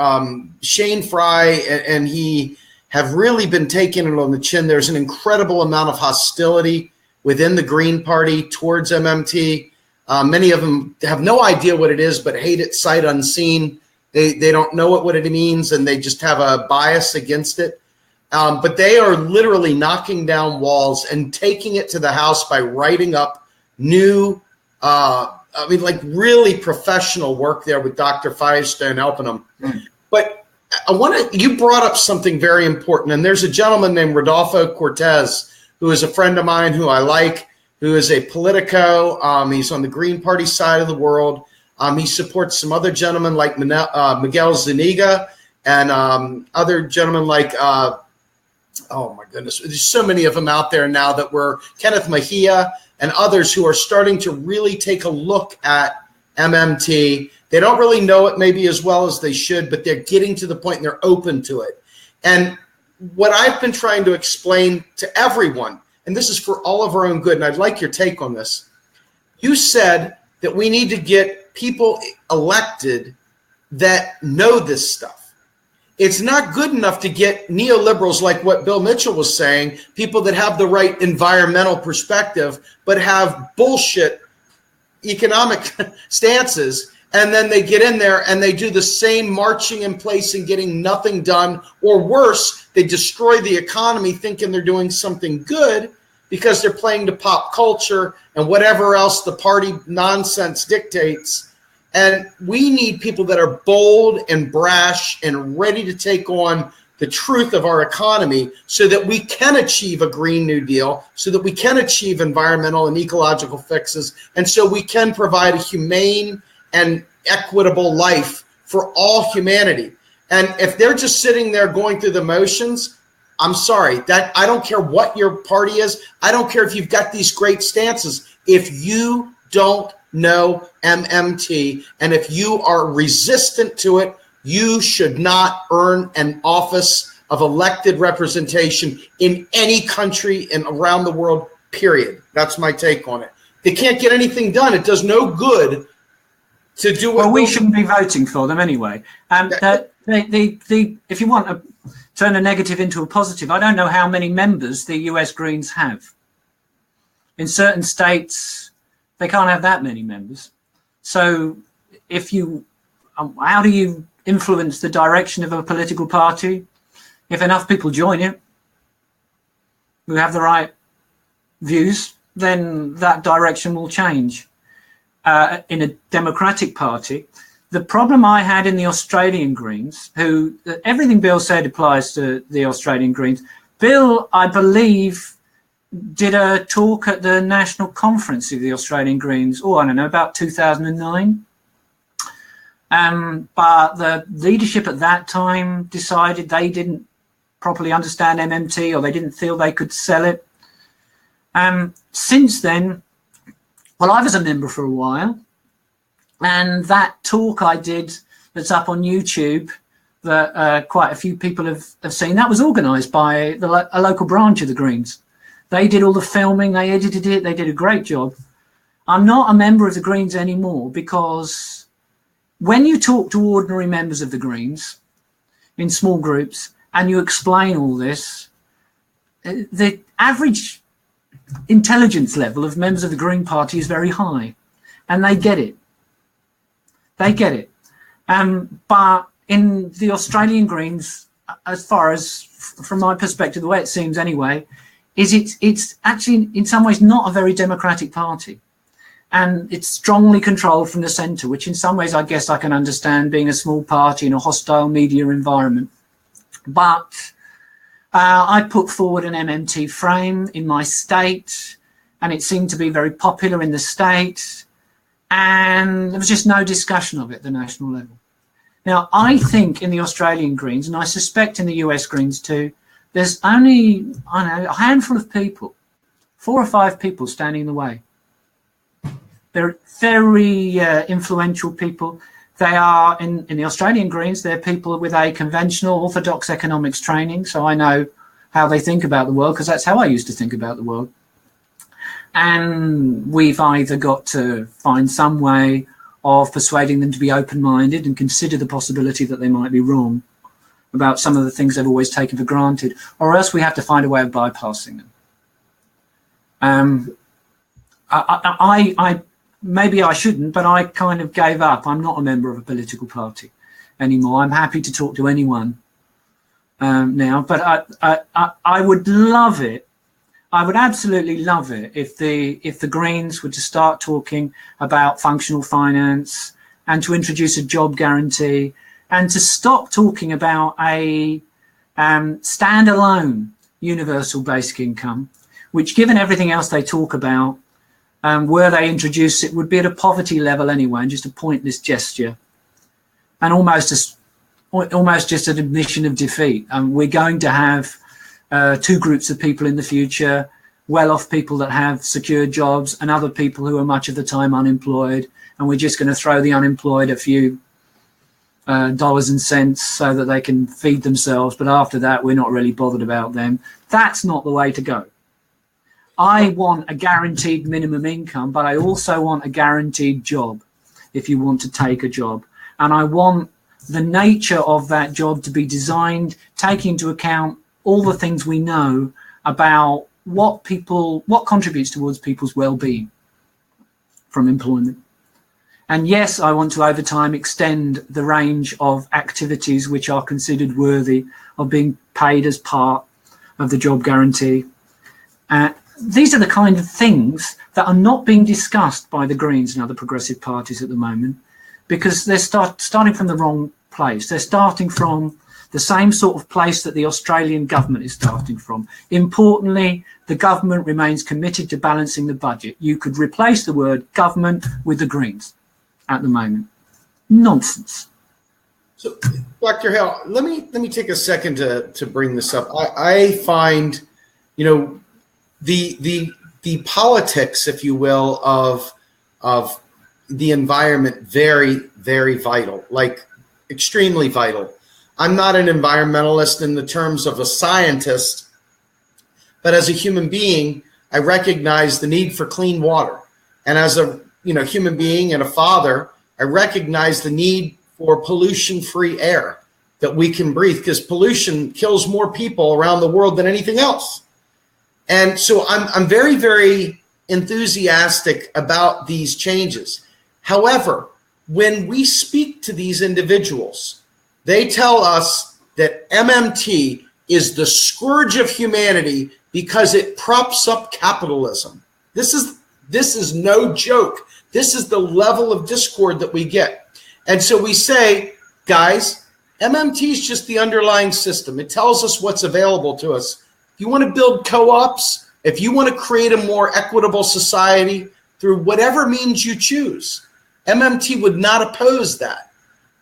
Shane Fry and he have really been taking it on the chin. There's an incredible amount of hostility within the Green Party towards MMT. Many of them have no idea what it is, but hate it sight unseen. They don't know what it means, and they just have a bias against it. But they are literally knocking down walls and taking it to the House by writing up new really professional work there with Dr. Firestone helping them. But you brought up something very important, and there's a gentleman named Rodolfo Cortez, who is a friend of mine who I like, who is a Politico. He's on the Green Party side of the world. He supports some other gentlemen like Miguel Zuniga and other gentlemen like, oh my goodness, there's so many of them out there now that were Kenneth Mejia and others who are starting to really take a look at MMT. They don't really know it maybe as well as they should, but they're getting to the point and they're open to it. And what I've been trying to explain to everyone, and this is for all of our own good, and I'd like your take on this. You said that we need to get people elected that know this stuff. It's not good enough to get neoliberals like what Bill Mitchell was saying, people that have the right environmental perspective, but have bullshit economic stances. And then they get in there and they do the same marching in place and getting nothing done, or worse, they destroy the economy thinking they're doing something good because they're playing to pop culture and whatever else the party nonsense dictates. And we need people that are bold and brash and ready to take on the truth of our economy so that we can achieve a Green New Deal, so that we can achieve environmental and ecological fixes, and so we can provide a humane and equitable life for all humanity. And if they're just sitting there going through the motions, I'm sorry, that I don't care what your party is. I don't care if you've got these great stances. If you don't know MMT and if you are resistant to it, you should not earn an office of elected representation in any country and around the world, period. That's my take on it. They can't get anything done. It does no good to do it. Well, we shouldn't be voting for them anyway. If you want to turn a negative into a positive, I don't know how many members the US Greens have. In certain states, they can't have that many members. So if you, how do you influence the direction of a political party? If enough people join it who have the right views, then that direction will change. In a democratic party, the problem I had in the Australian Greens, who everything Bill said applies to the Australian Greens. Bill, I believe, did a talk at the national conference of the Australian Greens, I don't know, about 2009. But the leadership at that time decided they didn't properly understand MMT, or they didn't feel they could sell it. Since then, well, I was a member for a while, and that talk I did that's up on YouTube that quite a few people have seen, that was organised by a local branch of the Greens. They did all the filming, they edited it, they did a great job. I'm not a member of the Greens anymore because when you talk to ordinary members of the Greens in small groups and you explain all this, the average intelligence level of members of the Green Party is very high, and they get it. They get it. But in the Australian Greens, as far as from my perspective, the way it seems anyway, is it's actually in some ways not a very democratic party. And it's strongly controlled from the centre, which in some ways I guess I can understand, being a small party in a hostile media environment. But I put forward an MMT frame in my state, and it seemed to be very popular in the state, and there was just no discussion of it at the national level. Now, I think in the Australian Greens, and I suspect in the US Greens too, there's only, I don't know, a handful of people, 4 or 5 people standing in the way. They're very influential people. They are, in the Australian Greens, they're people with a conventional orthodox economics training, so I know how they think about the world, because that's how I used to think about the world. And we've either got to find some way of persuading them to be open-minded and consider the possibility that they might be wrong about some of the things they've always taken for granted, or else we have to find a way of bypassing them. I maybe I shouldn't, but I kind of gave up. I'm not a member of a political party anymore. I'm happy to talk to anyone now, but I would love it. I would absolutely love it if the Greens were to start talking about functional finance and to introduce a job guarantee and to stop talking about a standalone universal basic income, which, given everything else they talk about, were they introduce it, would be at a poverty level anyway, and just a pointless gesture, and almost just an admission of defeat. We're going to have 2 groups of people in the future: well-off people that have secure jobs, and other people who are much of the time unemployed. And we're just going to throw the unemployed a few dollars and cents so that they can feed themselves. But after that, we're not really bothered about them. That's not the way to go. I want a guaranteed minimum income, but I also want a guaranteed job if you want to take a job. And I want the nature of that job to be designed, taking into account all the things we know about what contributes towards people's well-being from employment. And yes, I want to over time extend the range of activities which are considered worthy of being paid as part of the job guarantee. these are the kind of things that are not being discussed by the Greens and other progressive parties at the moment, because they're starting from the wrong place. They're starting from the same sort of place that the Australian government is starting from. Importantly, the government remains committed to balancing the budget. You could replace the word government with the Greens at the moment. Nonsense. So, Dr. Hale, let me take a second to bring this up. I find, the politics, if you will, of the environment very, very vital, like extremely vital. I'm not an environmentalist in the terms of a scientist, but as a human being, I recognize the need for clean water. And as a human being and a father, I recognize the need for pollution-free air that we can breathe, because pollution kills more people around the world than anything else. And so I'm very, very enthusiastic about these changes. However, when we speak to these individuals, they tell us that MMT is the scourge of humanity because it props up capitalism. This is no joke. This is the level of discord that we get. And so we say, guys, MMT is just the underlying system. It tells us what's available to us. If you want to build co-ops, if you want to create a more equitable society through whatever means you choose, MMT would not oppose that.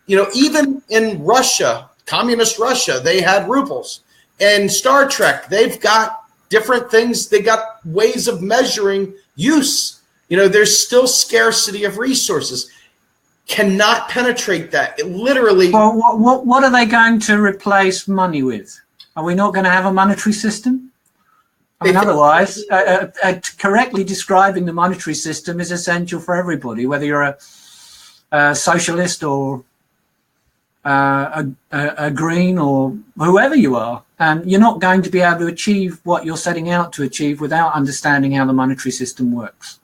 Even in Russia, communist Russia, they had rubles. And Star Trek, they've got different things. They got ways of measuring use. There's still scarcity of resources. Cannot penetrate that. It literally. Well, what are they going to replace money with? Are we not going to have a monetary system? Otherwise, correctly describing the monetary system is essential for everybody, whether you're a socialist or a green or whoever you are. You're not going to be able to achieve what you're setting out to achieve without understanding how the monetary system works.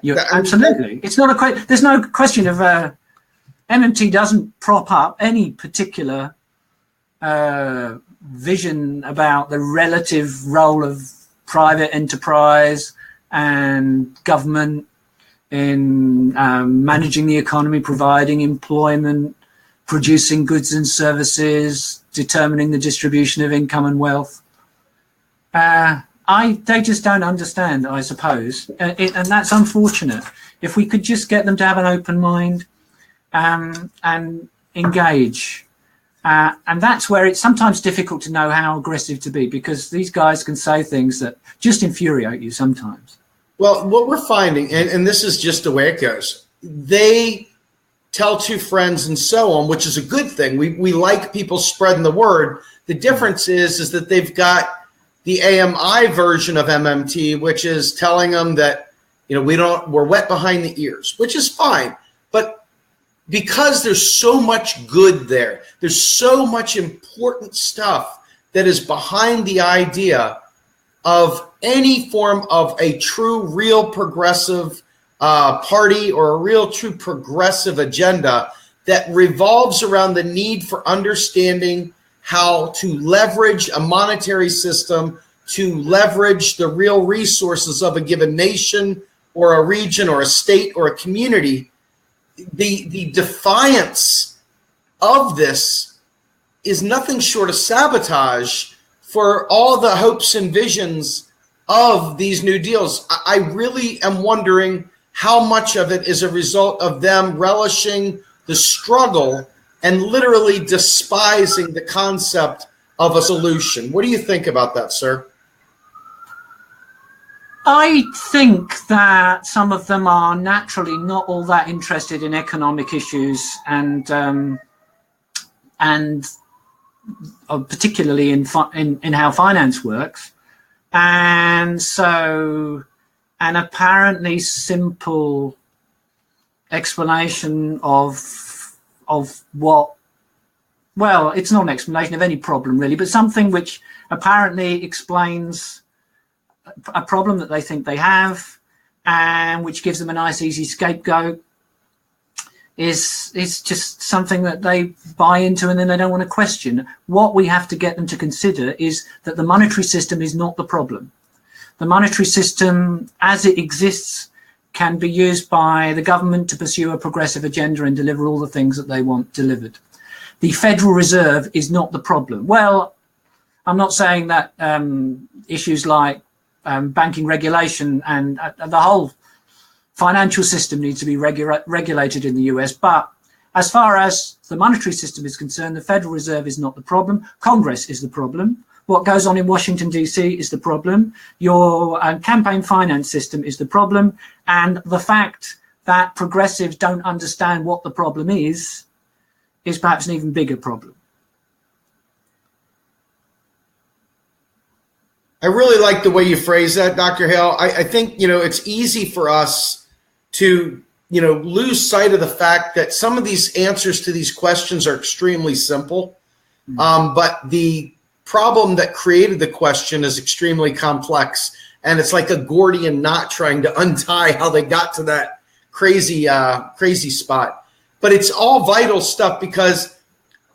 Absolutely. It's not there's no question of MMT doesn't prop up any particular vision about the relative role of private enterprise and government in managing the economy, providing employment, producing goods and services, determining the distribution of income and wealth. They just don't understand, I suppose, and that's unfortunate. If we could just get them to have an open mind and engage, and that's where it's sometimes difficult to know how aggressive to be, because these guys can say things that just infuriate you sometimes. Well, what we're finding, and this is just the way it goes, they tell two friends and so on, which is a good thing. We like people spreading the word. The difference is that they've got the AMI version of MMT, which is telling them that, we're wet behind the ears, which is fine. But because there's so much good there, there's so much important stuff that is behind the idea of any form of a true, real progressive party or a real, true progressive agenda that revolves around the need for understanding how to leverage a monetary system, to leverage the real resources of a given nation or a region or a state or a community. The defiance of this is nothing short of sabotage for all the hopes and visions of these new deals. I really am wondering how much of it is a result of them relishing the struggle and literally despising the concept of a solution. What do you think about that, sir? I think that some of them are naturally not all that interested in economic issues and particularly in how finance works, and so an apparently simple explanation of what, well, it's not an explanation of any problem really, but something which apparently explains a problem that they think they have and which gives them a nice easy scapegoat is just something that they buy into, and then they don't want to question. What we have to get them to consider is that the monetary system is not the problem. The monetary system, as it exists, can be used by the government to pursue a progressive agenda and deliver all the things that they want delivered. The Federal Reserve is not the problem. Well, I'm not saying that issues like banking regulation and the whole financial system needs to be regulated in the US, but as far as the monetary system is concerned, the Federal Reserve is not the problem. Congress is the problem. What goes on in Washington, D.C. is the problem. Your campaign finance system is the problem. And the fact that progressives don't understand what the problem is perhaps an even bigger problem. I really like the way you phrase that, Dr. Hale. I think, it's easy for us to lose sight of the fact that some of these answers to these questions are extremely simple, but the problem that created the question is extremely complex, and it's like a Gordian knot trying to untie how they got to that crazy spot. But it's all vital stuff because,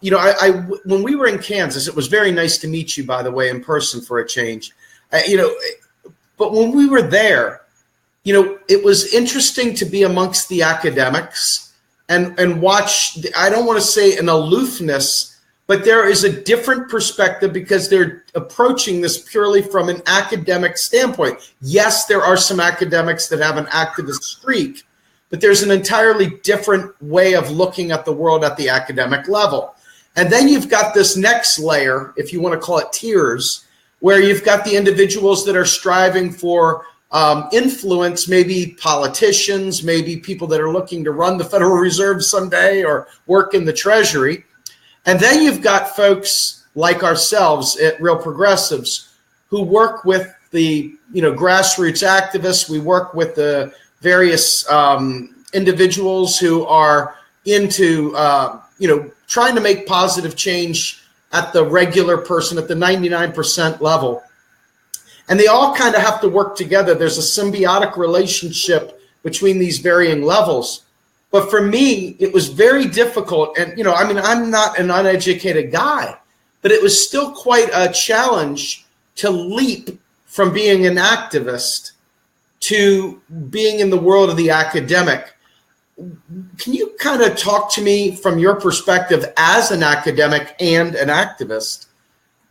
when we were in Kansas, it was very nice to meet you, by the way, in person for a change. But when we were there, it was interesting to be amongst the academics and watch, I don't want to say an aloofness, but there is a different perspective because they're approaching this purely from an academic standpoint. Yes, there are some academics that have an activist streak, but there's an entirely different way of looking at the world at the academic level. And then you've got this next layer, if you want to call it tiers, where you've got the individuals that are striving for influence, maybe politicians, maybe people that are looking to run the Federal Reserve someday or work in the Treasury. And then you've got folks like ourselves at Real Progressives who work with the grassroots activists. We work with the various individuals who are into trying to make positive change at the regular person, at the 99% level. And they all kind of have to work together. There's a symbiotic relationship between these varying levels. But for me, it was very difficult. And, I'm not an uneducated guy, but it was still quite a challenge to leap from being an activist to being in the world of the academic. Can you kind of talk to me from your perspective as an academic and an activist,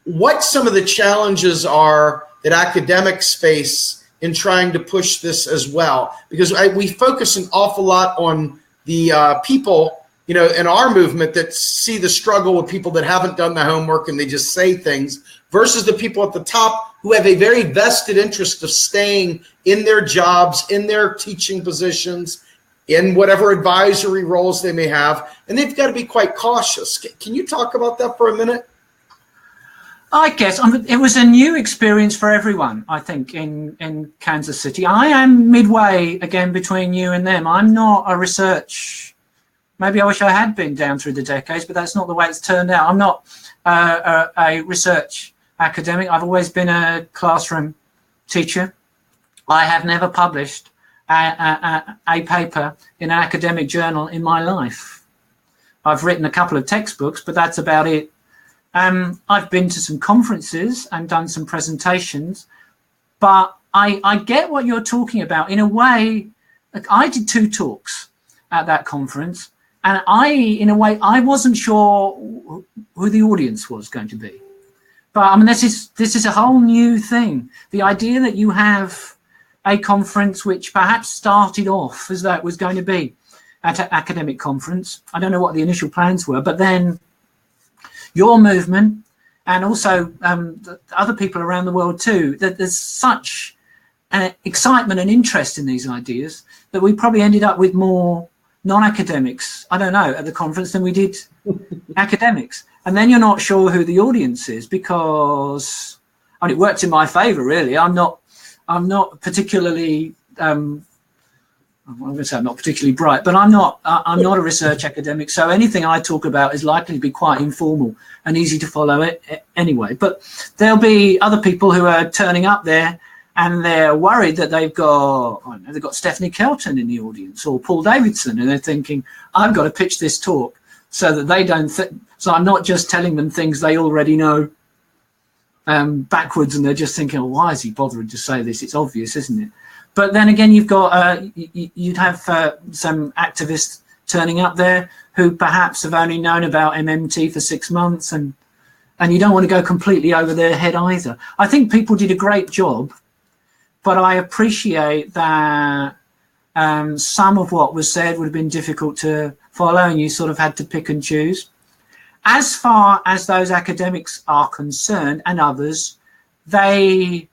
what some of the challenges are that academics face in trying to push this as well? Because we focus an awful lot on the people, in our movement that see the struggle with people that haven't done the homework and they just say things versus the people at the top who have a very vested interest of staying in their jobs, in their teaching positions, in whatever advisory roles they may have. And they've got to be quite cautious. Can you talk about that for a minute? I guess it was a new experience for everyone, I think, in Kansas City. I am midway, again, between you and them. I'm not a research, maybe I wish I had been down through the decades, but that's not the way it's turned out. I'm not a research academic. I've always been a classroom teacher. I have never published a paper in an academic journal in my life. I've written a couple of textbooks, but that's about it. I've been to some conferences and done some presentations, but I get what you're talking about. In a way, like I did 2 talks at that conference, and in a way, I wasn't sure who the audience was going to be. But this is a whole new thing. The idea that you have a conference which perhaps started off as though it was going to be at an academic conference. I don't know what the initial plans were, but then your movement and also the other people around the world too, that there's such excitement and interest in these ideas that we probably ended up with more non-academics, I don't know, at the conference than we did academics. And then you're not sure who the audience is because, it worked in my favor, really. I'm not particularly, I'm going to say I'm not particularly bright, but I'm not a research academic. So anything I talk about is likely to be quite informal and easy to follow it anyway. But there'll be other people who are turning up there and they're worried that they've got Stephanie Kelton in the audience or Paul Davidson, and they're thinking, I've got to pitch this talk so that they don't so I'm not just telling them things they already know backwards, and they're just thinking, oh, why is he bothering to say this? It's obvious, isn't it? But then again, you've got you'd have some activists turning up there who perhaps have only known about MMT for 6 months, and you don't want to go completely over their head either. I think people did a great job, but I appreciate that some of what was said would have been difficult to follow, and you sort of had to pick and choose. As far as those academics are concerned, and others, they,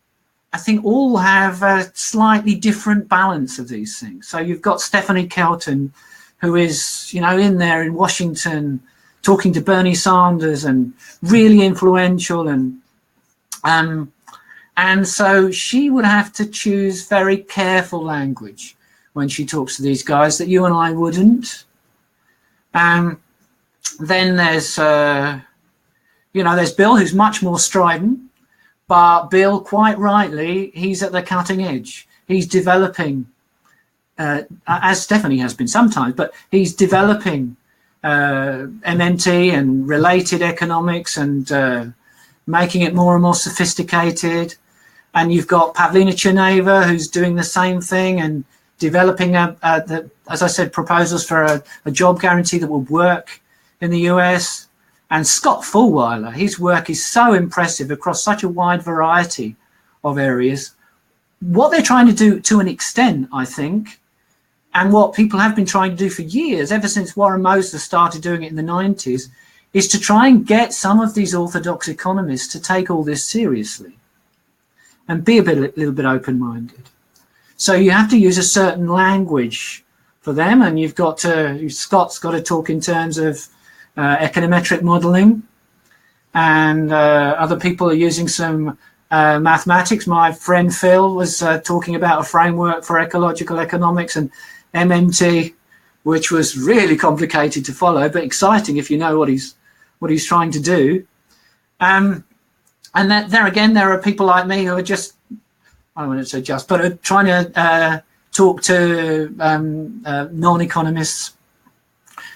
I think, all have a slightly different balance of these things. So you've got Stephanie Kelton, who is, you know, in there in Washington talking to Bernie Sanders and really influential, and so she would have to choose very careful language when she talks to these guys that you and I wouldn't. Then there's, you know, there's Bill, who's much more strident, but Bill, quite rightly, he's at the cutting edge. He's developing, as Stephanie has been sometimes, but he's developing MMT and related economics and making it more and more sophisticated. And you've got Pavlina Tcherneva, who's doing the same thing and developing, as I said, proposals for a job guarantee that will work in the US. And Scott Fulwiler, his work is so impressive across such a wide variety of areas. What they're trying to do, to an extent, I think, and what people have been trying to do for years, ever since Warren Mosler started doing it in the 90s, is to try and get some of these orthodox economists to take all this seriously and be a little bit open-minded. So you have to use a certain language for them, and you've got to, Scott's got to talk in terms of econometric modeling, and other people are using some mathematics. My friend Phil was talking about a framework for ecological economics and MMT, which was really complicated to follow, but exciting if you know what he's trying to do. And that there again, there are people like me who are just, I don't want to say just, but are trying to talk to non-economists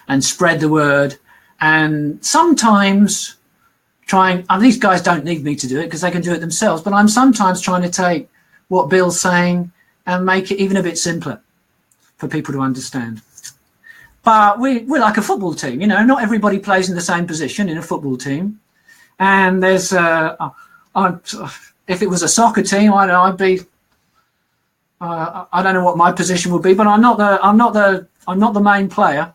and spread the word. And sometimes trying, and these guys don't need me to do it because they can do it themselves, but I'm sometimes trying to take what Bill's saying and make it even a bit simpler for people to understand. But we're like a football team, you know, not everybody plays in the same position in a football team. And there's, if it was a soccer team, I'd be, I don't know what my position would be, but I'm not the main player.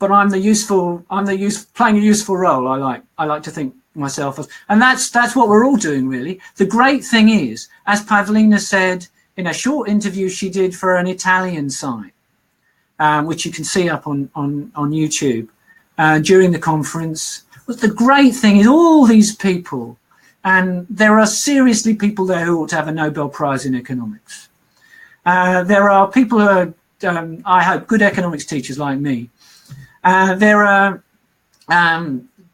But I'm playing a useful role. I like to think myself as, and that's what we're all doing really. The great thing is, as Pavlina said in a short interview she did for an Italian site, which you can see up on YouTube during the conference, was the great thing is all these people, and there are seriously people there who ought to have a Nobel Prize in economics. There are people who are, I hope, good economics teachers like me. There are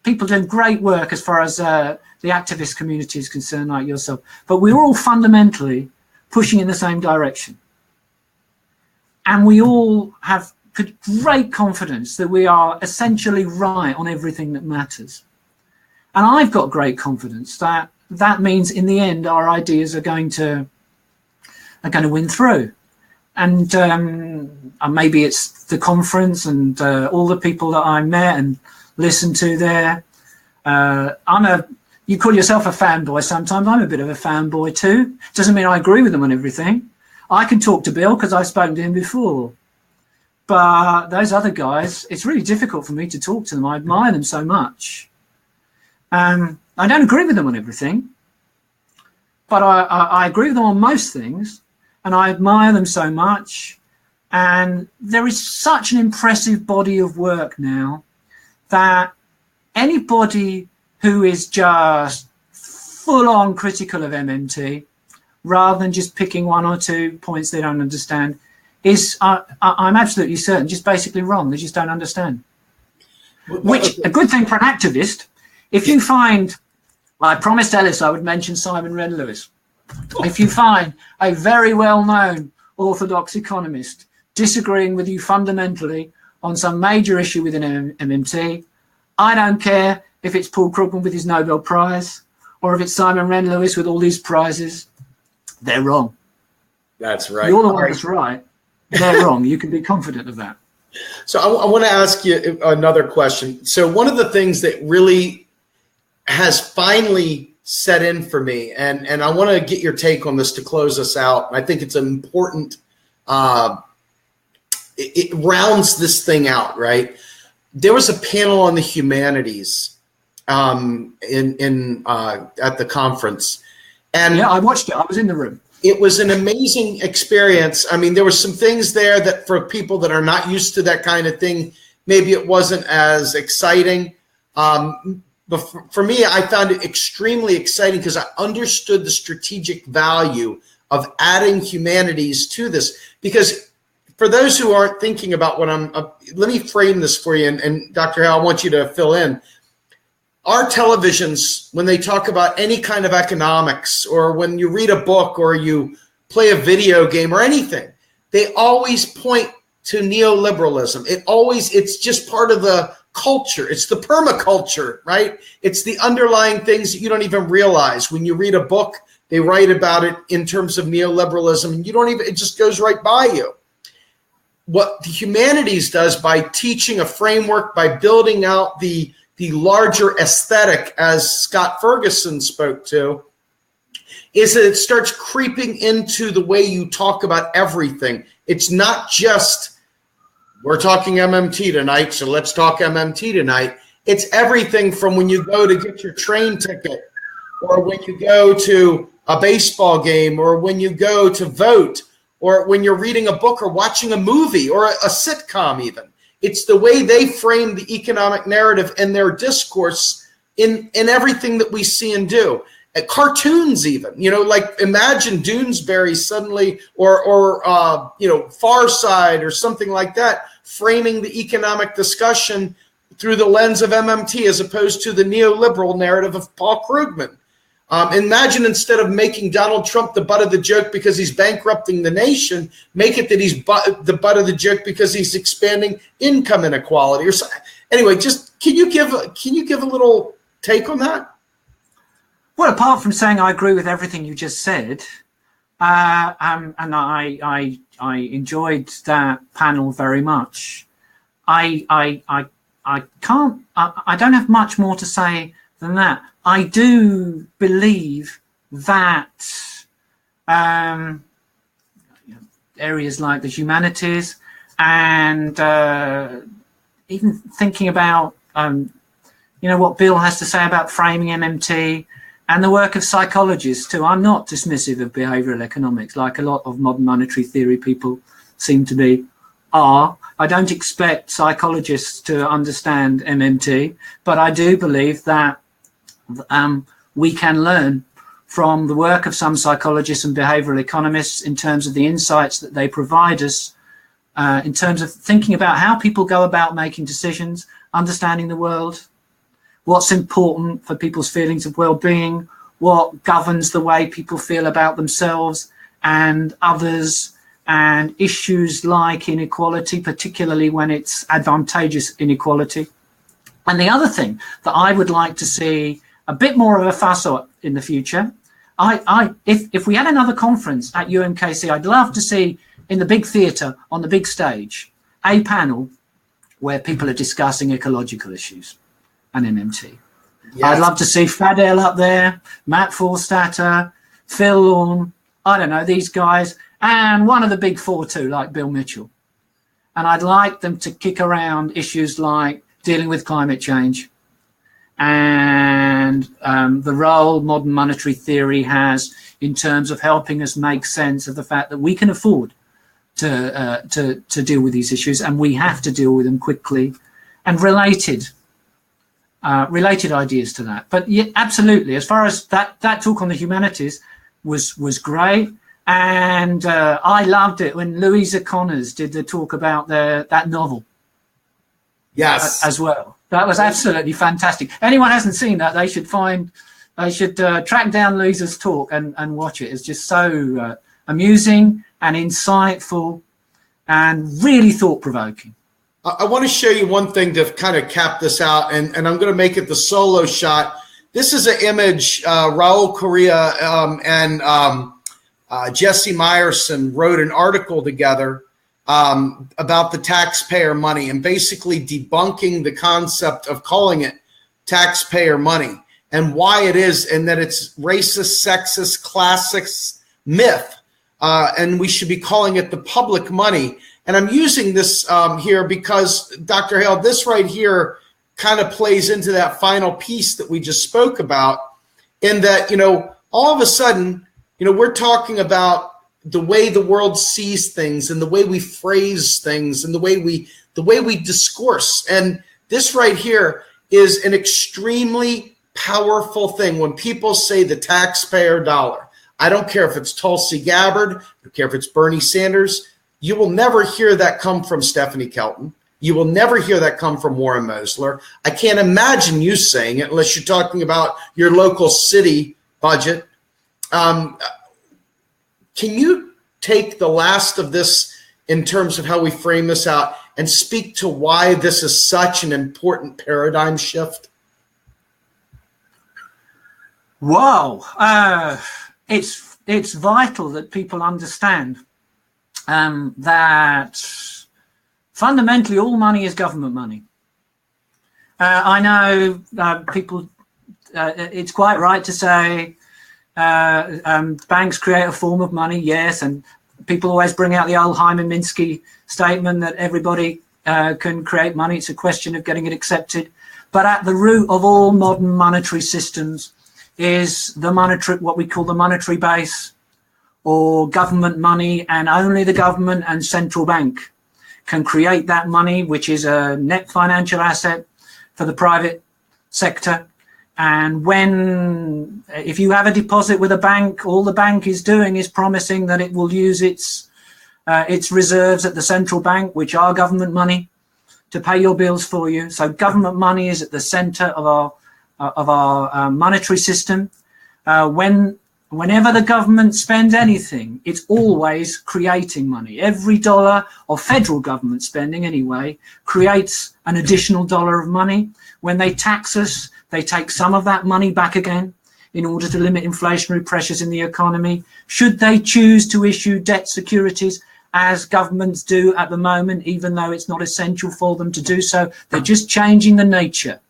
people doing great work as far as the activist community is concerned, like yourself. But we're all fundamentally pushing in the same direction. And we all have great confidence that we are essentially right on everything that matters. And I've got great confidence that that means in the end our ideas are going to win through. And maybe it's the conference and all the people that I met and listened to there. You call yourself a fanboy sometimes. I'm a bit of a fanboy too. Doesn't mean I agree with them on everything. I can talk to Bill because I've spoken to him before. But those other guys, it's really difficult for me to talk to them. I admire them so much. I don't agree with them on everything, but I agree with them on most things. And I admire them so much. And there is such an impressive body of work now that anybody who is just full-on critical of MMT, rather than just picking one or two points they don't understand, is, I'm absolutely certain, just basically wrong. They just don't understand. Which, a good thing for an activist, if you find, I promised Ellis I would mention Simon Wren-Lewis. If you find a very well-known orthodox economist disagreeing with you fundamentally on some major issue within MMT, I don't care if it's Paul Krugman with his Nobel Prize, or if it's Simon Wren-Lewis with all these prizes, they're wrong. That's right. You're the one that's right. They're wrong. You can be confident of that. So I want to ask you another question. So one of the things that really has finally set in for me, and I want to get your take on this to close us out. I think it's an important, it rounds this thing out, right? There was a panel on the humanities at the conference. And yeah, I watched it. I was in the room. It was an amazing experience. I mean, there were some things there that for people that are not used to that kind of thing, maybe it wasn't as exciting. But for me, I found it extremely exciting because I understood the strategic value of adding humanities to this. Because for those who aren't thinking about what let me frame this for you. And Dr. Hale, I want you to fill in. Our televisions, when they talk about any kind of economics, or when you read a book or you play a video game or anything, they always point to neoliberalism. It's just part of the culture. It's the permaculture, right? It's the underlying things that you don't even realize. When you read a book, they write about it in terms of neoliberalism, and it just goes right by you. What the humanities does by teaching a framework, by building out the larger aesthetic, as Scott Ferguson spoke to, is that it starts creeping into the way you talk about everything. It's not just, we're talking MMT tonight, so let's talk MMT tonight. It's everything from when you go to get your train ticket, or when you go to a baseball game, or when you go to vote, or when you're reading a book or watching a movie or a sitcom even. It's the way they frame the economic narrative and their discourse in everything that we see and do. Cartoons even, like imagine Doonesbury suddenly or Far Side or something like that, framing the economic discussion through the lens of MMT as opposed to the neoliberal narrative of Paul Krugman. Imagine instead of making Donald Trump the butt of the joke because he's bankrupting the nation, make it that he's the butt of the joke because he's expanding income inequality. Or so. Anyway, just can you give a little take on that? Well, apart from saying I agree with everything you just said, and I enjoyed that panel very much. I don't have much more to say than that. I do believe that areas like the humanities and even thinking about what Bill has to say about framing MMT and the work of psychologists too. I'm not dismissive of behavioral economics like a lot of modern monetary theory people seem to be. I don't expect psychologists to understand MMT, but I do believe that we can learn from the work of some psychologists and behavioral economists in terms of the insights that they provide us, in terms of thinking about how people go about making decisions, understanding the world, what's important for people's feelings of well-being, what governs the way people feel about themselves and others, and issues like inequality, particularly when it's advantageous inequality. And the other thing that I would like to see a bit more of a fuss in the future, if we had another conference at UMKC, I'd love to see in the big theatre, on the big stage, a panel where people are discussing ecological issues and MMT. Yes. I'd love to see Fadel up there, Matt Forstater, Phil Lorne, I don't know, these guys, and one of the big four too, like Bill Mitchell. And I'd like them to kick around issues like dealing with climate change and the role modern monetary theory has in terms of helping us make sense of the fact that we can afford to deal with these issues, and we have to deal with them quickly, and related ideas to that. But yeah, absolutely, as far as that talk on the humanities was great, and I loved it when Louisa Connors did the talk about that novel. Yes, as well. That was absolutely fantastic. Anyone hasn't seen that, they should track down Louisa's talk and watch it. It's just so amusing and insightful and really thought-provoking. I want to show you one thing to kind of cap this out, and I'm going to make it the solo shot this is an image. Raul Correa and Jesse Meyerson wrote an article together about the taxpayer money and basically debunking the concept of calling it taxpayer money and why it is, and that it's racist, sexist, classist myth, and we should be calling it the public money. And I'm using this here because, Dr. Hale, this right here kind of plays into that final piece that we just spoke about, in that, all of a sudden, we're talking about the way the world sees things and the way we phrase things and the way we discourse. And this right here is an extremely powerful thing. When people say the taxpayer dollar, I don't care if it's Tulsi Gabbard, I don't care if it's Bernie Sanders, you will never hear that come from Stephanie Kelton. You will never hear that come from Warren Mosler. I can't imagine you saying it unless you're talking about your local city budget. Can you take the last of this in terms of how we frame this out and speak to why this is such an important paradigm shift? Wow. It's vital that people understand that fundamentally all money is government money. I know people, it's quite right to say banks create a form of money, yes, and people always bring out the old Hyman Minsky statement that everybody can create money. It's a question of getting it accepted. But at the root of all modern monetary systems is the monetary, what we call the monetary base, or government money, and only the government and central bank can create that money, which is a net financial asset for the private sector. And if you have a deposit with a bank, all the bank is doing is promising that it will use its reserves at the central bank, which are government money, to pay your bills for you. So government money is at the center of our monetary system. Whenever the government spends anything, it's always creating money. Every dollar of federal government spending, anyway, creates an additional dollar of money. When they tax us, they take some of that money back again in order to limit inflationary pressures in the economy. Should they choose to issue debt securities, as governments do at the moment, even though it's not essential for them to do so, they're just changing the nature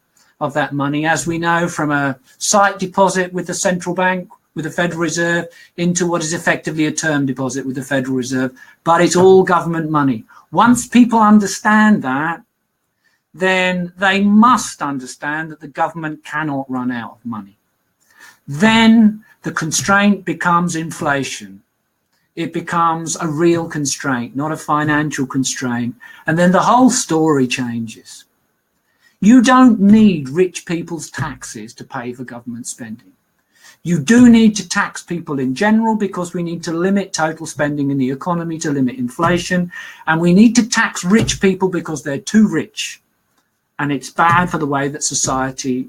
of that money, as we know, from a sight deposit with the central bank, with the Federal Reserve, into what is effectively a term deposit with the Federal Reserve. But it's all government money. Once people understand that, then they must understand that the government cannot run out of money. Then the constraint becomes inflation. It becomes a real constraint, not a financial constraint. And then the whole story changes. You don't need rich people's taxes to pay for government spending. You do need to tax people in general because we need to limit total spending in the economy to limit inflation. And we need to tax rich people because they're too rich. And it's bad for the way that society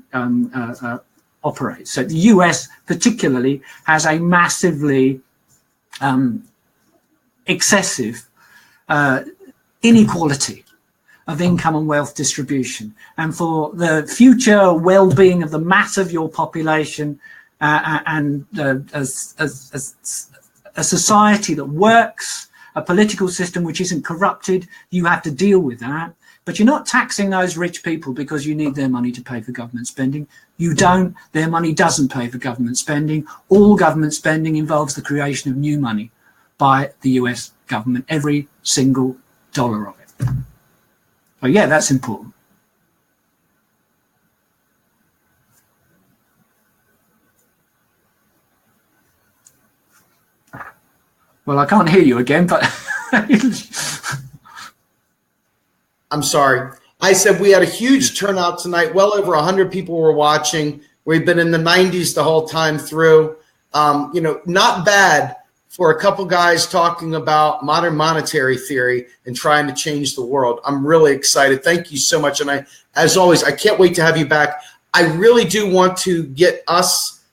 operates. So the US particularly has a massively excessive inequality of income and wealth distribution. And for the future well-being of the mass of your population, and a society that works, a political system which isn't corrupted, you have to deal with that. But you're not taxing those rich people because you need their money to pay for government spending. You don't. Their money doesn't pay for government spending. All government spending involves the creation of new money by the US government, every single dollar of it. So yeah, that's important. Well, I can't hear you again, but I'm sorry. I said we had a huge turnout tonight. Well over 100 people were watching. We've been in the 90s the whole time through. Not bad for a couple guys talking about modern monetary theory and trying to change the world. I'm really excited. Thank you so much. And as always, I can't wait to have you back. I really do want to get us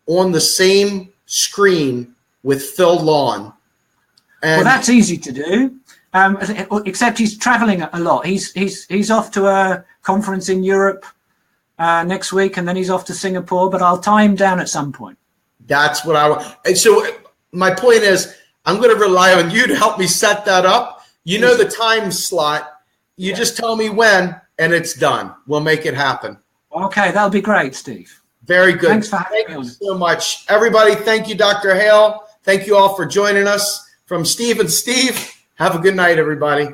on the same screen with Phil Lawn. Well, that's easy to do, except he's traveling a lot. He's off to a conference in Europe next week, and then he's off to Singapore, but I'll tie him down at some point. That's what I want. And so my point is, I'm going to rely on you to help me set that up. You know the time slot. You just tell me when, and it's done. We'll make it happen. Okay, that'll be great, Steve. Very good. Thanks for having me on. Thank you so much. Everybody, thank you, Dr. Hale. Thank you all for joining us. From Steve and Steve, have a good night, everybody.